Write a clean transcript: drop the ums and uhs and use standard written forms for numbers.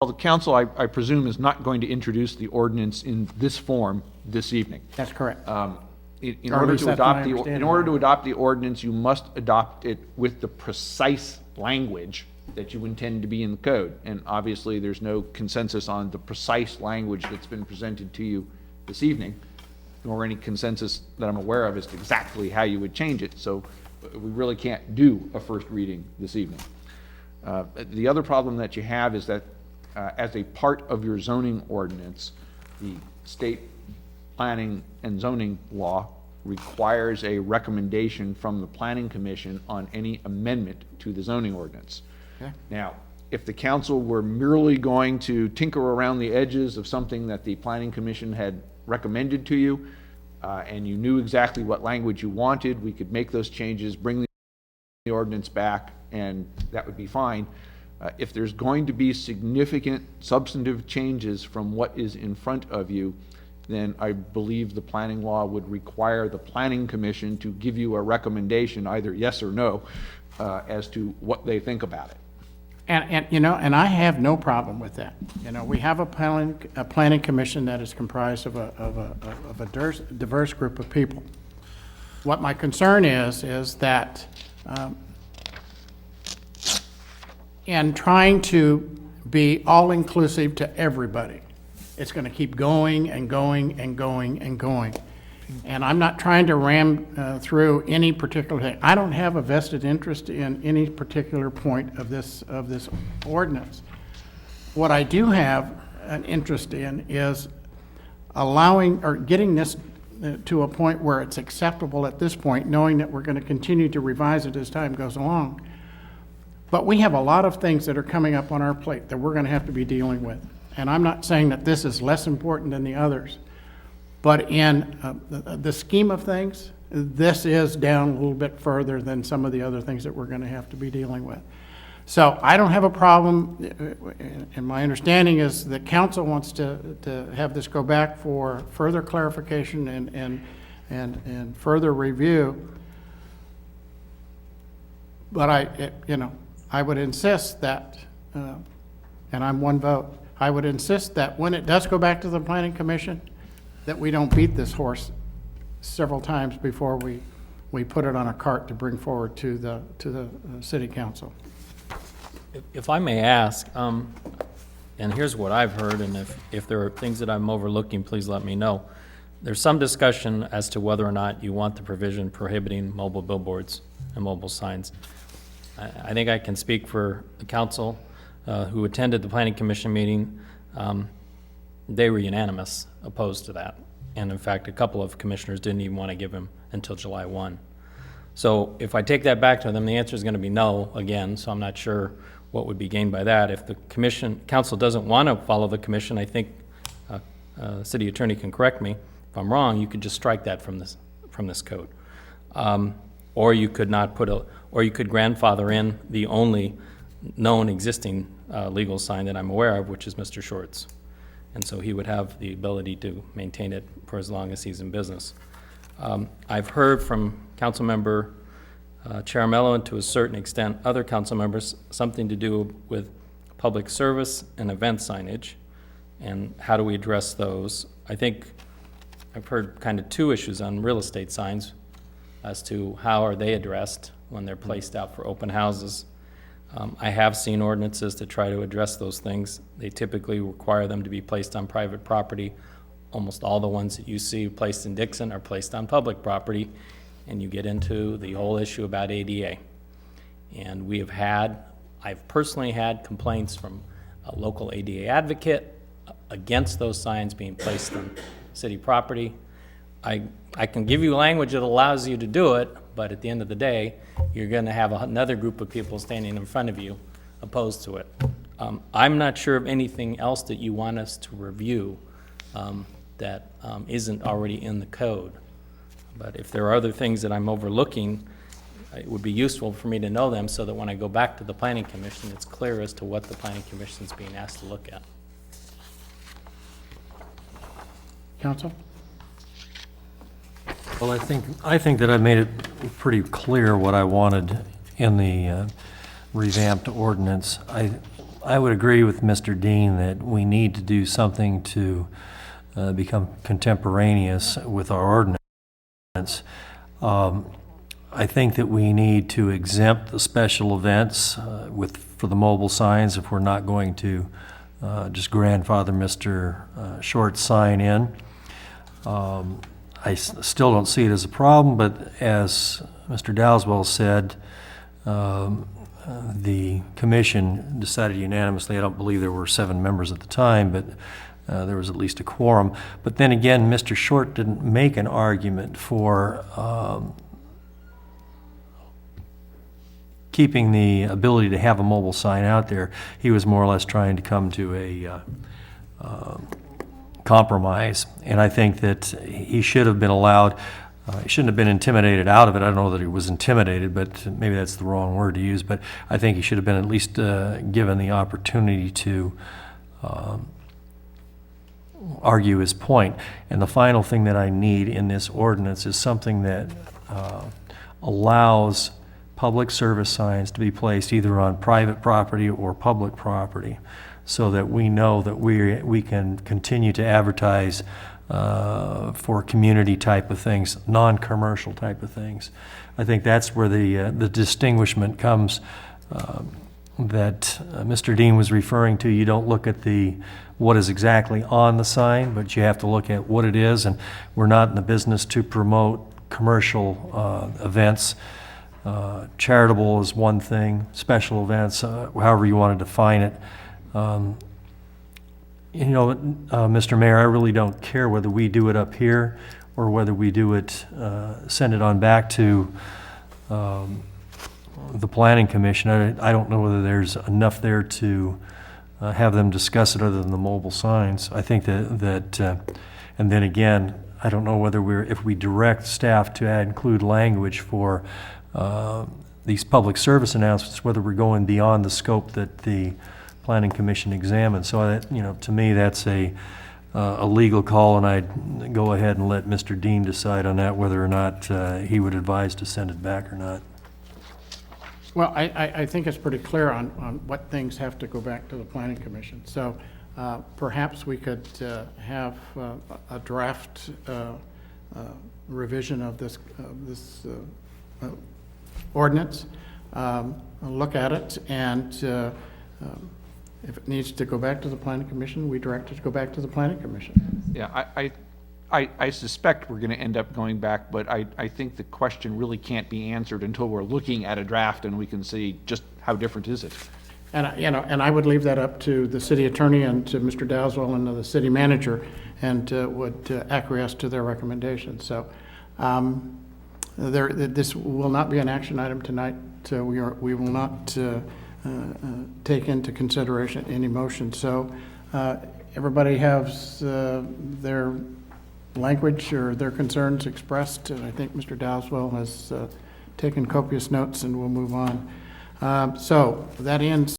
Well, the council, I presume, is not going to introduce the ordinance in this form this evening. That's correct. In Or at order least to that's my adopt the ordinance, you must adopt it with the precise language that you intend to be in the code. And obviously, there's no consensus on the precise language that's been presented to you this evening, nor any consensus that I'm aware of as to exactly how you would change it. So we really can't do a first reading this evening. The other problem that you have is that as a part of your zoning ordinance, the state planning and zoning law requires a recommendation from the planning commission on any amendment to the zoning ordinance. Okay. Now, if the council were merely going to tinker around the edges of something that the planning commission had recommended to you, and you knew exactly what language you wanted, we could make those changes, bring the ordinance back, and that would be fine. If there's going to be significant substantive changes from what is in front of you, then I believe the planning law would require the planning commission to give you a recommendation, either yes or no, as to what they think about it. And you know, and I have no problem with that. You know, we have a planning commission that is comprised of a diverse group of people. What my concern is that in trying to be all-inclusive to everybody, it's going to keep going and going and going and going. And I'm not trying to ram through any particular thing. I don't have a vested interest in any particular point of this ordinance. What I do have an interest in is allowing or getting this to a point where it's acceptable at this point, knowing that we're going to continue to revise it as time goes along. But we have a lot of things that are coming up on our plate that we're going to have to be dealing with. And I'm not saying that this is less important than the others. But in the scheme of things, this is down a little bit further than some of the other things that we're going to have to be dealing with. So I don't have a problem, and my understanding is that council wants to have this go back for further clarification and further review. But I would insist that, and I'm one vote, I would insist that when it does go back to the planning commission, that we don't beat this horse several times before we put it on a cart to bring forward to the city council. If I may ask, and here's what I've heard, and if there are things that I'm overlooking, please let me know. There's some discussion as to whether or not you want the provision prohibiting mobile billboards and mobile signs. I think I can speak for the council who attended the planning commission meeting. They were unanimous opposed to that. And in fact, a couple of commissioners didn't even want to give him until July 1. So if I take that back to them, the answer is going to be no again, so I'm not sure what would be gained by that. If the council doesn't want to follow the commission, I think city attorney can correct me if I'm wrong, you could just strike that from this code. Or you could not or you could grandfather in the only known existing legal sign that I'm aware of, which is Mr. Short's. And so he would have the ability to maintain it for as long as he's in business. I've heard from Councilmember Charamello, and to a certain extent other council members, something to do with public service and event signage, and how do we address those. I think I've heard kind of two issues on real estate signs as to how are they addressed when they're placed out for open houses. I have seen ordinances to try to address those things. They typically require them to be placed on private property. Almost all the ones that you see placed in Dixon are placed on public property, and you get into the whole issue about ADA. And I've personally had complaints from a local ADA advocate against those signs being placed on city property. I can give you language that allows you to do it, but at the end of the day, you're going to have another group of people standing in front of you opposed to it. I'm not sure of anything else that you want us to review that isn't already in the code. But if there are other things that I'm overlooking, it would be useful for me to know them so that when I go back to the Planning Commission, it's clear as to what the Planning Commission is being asked to look at. Council? Well, I think that I made it pretty clear what I wanted in the revamped ordinance. I would agree with Mr. Dean that we need to do something to become contemporaneous with our ordinance. I think that we need to exempt the special events for the mobile signs if we're not going to just grandfather Mr. Short's sign in. I still don't see it as a problem, but as Mr. Dowswell said, the commission decided unanimously. I don't believe there were 7 members at the time, but there was at least a quorum. But then again, Mr. Short didn't make an argument for keeping the ability to have a mobile sign out there. He was more or less trying to come to a compromise, and I think that he should have been allowed. He shouldn't have been intimidated out of it. I don't know that he was intimidated, but maybe that's the wrong word to use. But I think he should have been at least given the opportunity to argue his point. And the final thing that I need in this ordinance is something that allows public service signs to be placed either on private property or public property, so that we know that we can continue to advertise for community type of things, non-commercial type of things. I think that's where the distinguishment comes that Mr. Dean was referring to. You don't look at what is exactly on the sign, but you have to look at what it is, and we're not in the business to promote commercial events. Charitable is one thing, special events, however you want to define it. Mr. Mayor, I really don't care whether we do it up here or whether we do it, send it on back to the Planning Commission. I don't know whether there's enough there to have them discuss it other than the mobile signs. I think that and then again, I don't know whether if we direct staff to include language for these public service announcements, whether we're going beyond the scope that the Planning Commission examined. So to me, that's a legal call, and I'd go ahead and let Mr. Dean decide on that, whether or not he would advise to send it back or not. Well, I think it's pretty clear on what things have to go back to the Planning Commission. So perhaps we could have a draft revision of this ordinance, look at it, and if it needs to go back to the Planning Commission, we direct it to go back to the Planning Commission. Yeah, I suspect we're going to end up going back, but I think the question really can't be answered until we're looking at a draft and we can see just how different is it. And I would leave that up to the city attorney and to Mr. Dowswell and to the city manager, and would acquiesce to their recommendations. So this will not be an action item tonight. We will not take into consideration any motion. So everybody has their language or their concerns expressed, and I think Mr. Dowswell has taken copious notes, and we'll move on. So that ends